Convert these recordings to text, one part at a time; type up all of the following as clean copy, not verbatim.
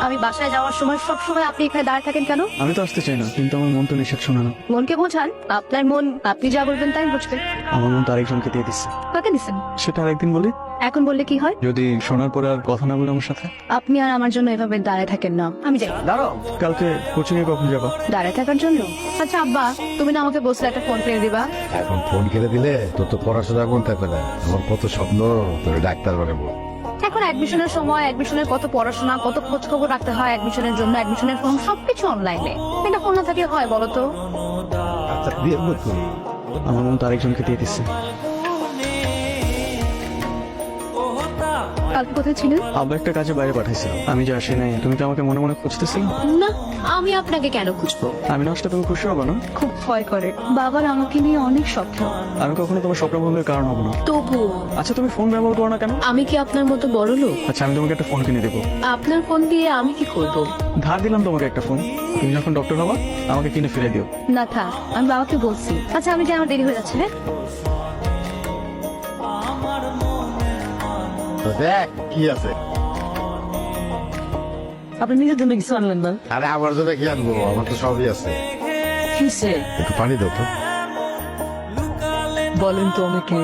আমি বাসায় যাওয়ার সময় সব সময় আপনি এখানে দাঁড়িয়ে থাকেন কেন? আমি তো আসতে চাই না, কিন্তু আমার মন তো নিষেধ শোনা না। মনকে বোঝান, আপনার মন আপনি যা বলবেন তাই বুঝবে। আমার মন তো আরেকজনকে দিয়ে দিচ্ছে। কাকে দিচ্ছেন? সেটা আরেকদিন বলি। এখন বললে কি হয়? যদি শোনার পরে আর কথা না বলে আমার সাথে। আপনি আর আমার জন্য এভাবে দাঁড়ায় থাকেন না, আমি যাই। দাঁড়াও, কালকে কোচিং এ কখন যাবা? দাঁড়ায় থাকার জন্য? আচ্ছা আব্বা, তুমি না আমাকে বসলে একটা ফোন কিনে দিবা? এখন ফোন কিনে দিলে তোর তো পড়াশোনা কোন থাকবে না। আমার কত স্বপ্ন তোর ডাক্তার বানাবো। এখন অ্যাডমিশনের সময়, অ্যাডমিশনের কত পড়াশোনা, কত খোঁজ খবর রাখতে হয় অ্যাডমিশনের জন্য, অ্যাডমিশনের ফর্ম সবকিছু অনলাইনে। এটা ফোন না থাকলে হয় বলো তো? আচ্ছা বিয়ের মতো আমার মন তো আরেকজনকে দিয়ে দিচ্ছে। কালকে কোথায় ছিলেন? আব্বা একটা কাজে বাইরে পাঠাইছিল, আমি যে আসি নাই। তুমি তো আমাকে মনে মনে খুঁজতেছিলে। না, আমি আপনাকে কেন খুঁজবো? আমি না আসলে তুমি খুশি হবো না? খুব ভয় করে। বাবার আমাকে নিয়ে অনেক স্বপ্ন। আমি কখনো তোমার স্বপ্ন ভঙ্গের কারণ হবো না। তবু আচ্ছা তুমি ফোন ব্যবহার করো না কেন? আমি কি আপনার মতো বড় লোক? আচ্ছা আমি তোমাকে একটা ফোন কিনে দেবো। আপনার ফোন দিয়ে আমি কি করব? ধার দিলাম তোমাকে একটা ফোন, তুমি যখন ডক্টর হবা আমাকে কিনে ফিরে দিও। না থাক, আমি বাবাকে বলছি। আচ্ছা আমি যে আমার দেরি হয়ে যাচ্ছে। হ্যাঁ তো দেখ কি আছে। আপনি নিজের জন্য কিছু আনলেন না? আরে আমার জন্য কি আনবো, আমার তো সবই আছে। কিসে? একটু পানি দাও তো। বলেন তো আমাকে।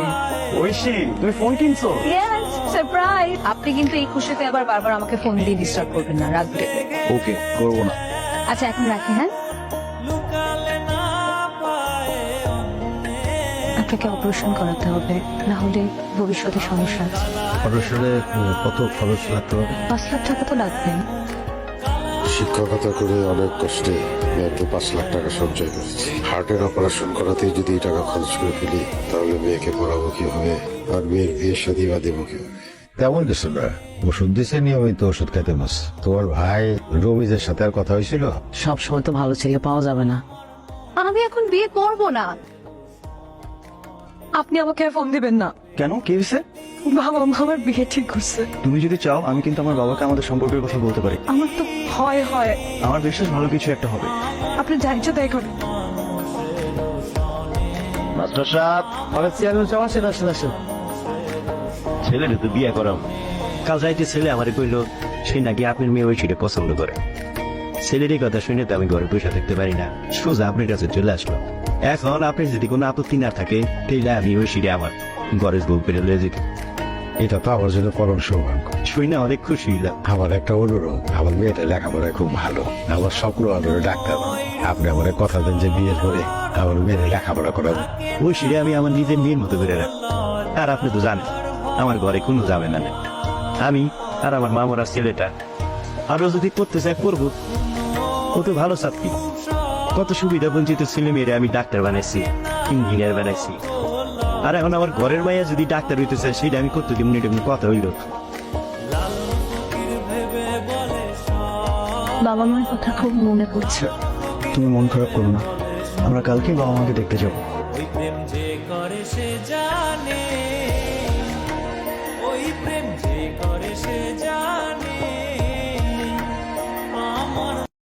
ঐশী, তুমি ফোন কিনছো? Yes, surprise. আপনি কিন্তু এই খুশিতে আবার বারবার আমাকে ফোন দিয়ে ডিস্টার্ব করবেন না, রাখবেন। ওকে, করবো না। আচ্ছা এখন রাখি। হ্যাঁ, আপনাকে অপারেশন করাতে হবে, না হলে ভবিষ্যতে সমস্যা আছে। অপারেশনে কত খরচ লাগতে হবে? 5 লাখ টাকা তো লাগবে। শিক্ষকতা করে অনেক কষ্টে মেয়েকে 5 লাখ টাকা সঞ্চয় করেছি। হার্টের অপারেশন করাতেই যদি এই টাকা খরচ করে ফেলি, তাহলে মেয়েকে পড়াবো কিভাবে আর মেয়ের বিয়ের সাথে বা দেবো কিভাবে? তেমন কিছু না, ওষুধ দিছে, নিয়মিত ওষুধ খেতে মাস। তোমার ভাই রবিজের সাথে আর কথা হয়েছিল? সব সময় তো ভালো ছেলে পাওয়া যাবে না। আমি এখন বিয়ে করব না। আপনি আমাকে আর ফোন দিবেন না। কেন, কি হয়েছে? বাবা আমার বিয়ে ঠিক করছে। তুমি যদি চাও আমি কিন্তু আমার বাবাকে আমাদের সম্পর্কের কথা বলতে পারি। আমার তো ভয় হয়। আমার বিশ্বাস ভালো কিছু একটা হবে। আপনি জানছো তাই করেন। মাস্টার সাহেব, অনেক চেয়ারম্যান সব আসেন আসেন আসেন। ছেলেটা তো বিয়ে করাম। কাল যাইতে ছেলে আমারে কইলো সে নাকি আপনার মেয়ে ওই ছেলে পছন্দ করে। ছেলের এই কথা শুনে তো আমি ঘরে বসে থাকতে পারি না, সোজা আপনার কাছে চলে আসলো। এখন আপনার যদি কোনো আপত্তি না থাকে তাইলে আমি ওই সিঁড়ে আমার ঘরের বউ পেরে লয়ে যেতে। এটা তো আমার জন্য পরম সৌভাগ্য। শুই না অনেক খুশি হইলাম। আমার একটা অনুরোধ, আমার মেয়েটা লেখাপড়ায় খুব ভালো। আমার স্বপ্ন আমার ডাক্তার। আপনি আমার কথা দেন যে বিয়ের পরে আমার মেয়ের লেখাপড়া করাবেন। ওই সিঁড়ে আমি আমার নিজের মেয়ের মতো করে রাখ। আর আপনি তো জানেন আমার ঘরে কোনো যাবে না। আমি আর আমার মামরার ছেলেটা আরো যদি করতে চাই করবো। ও তো ভালো ছাত্রী, কত সুবিধা বঞ্চিত ছেলে মেয়েরে আমি ডাক্তার বানাইছি, ইঞ্জিনিয়ার বানাইছি। আর এখন আমার ঘরের মাইয়া যদি ডাক্তার হইতে চায় সেটা আমি করতে দিব না, এটা কোনো কথা হইল? বাবা মার কথা খুব মনে পড়ছে। তুমি মন খারাপ করো না, আমরা কালকে বাবা মাকে দেখতে যাবো। ওই প্রেম যে করে সে জানে, ওই প্রেম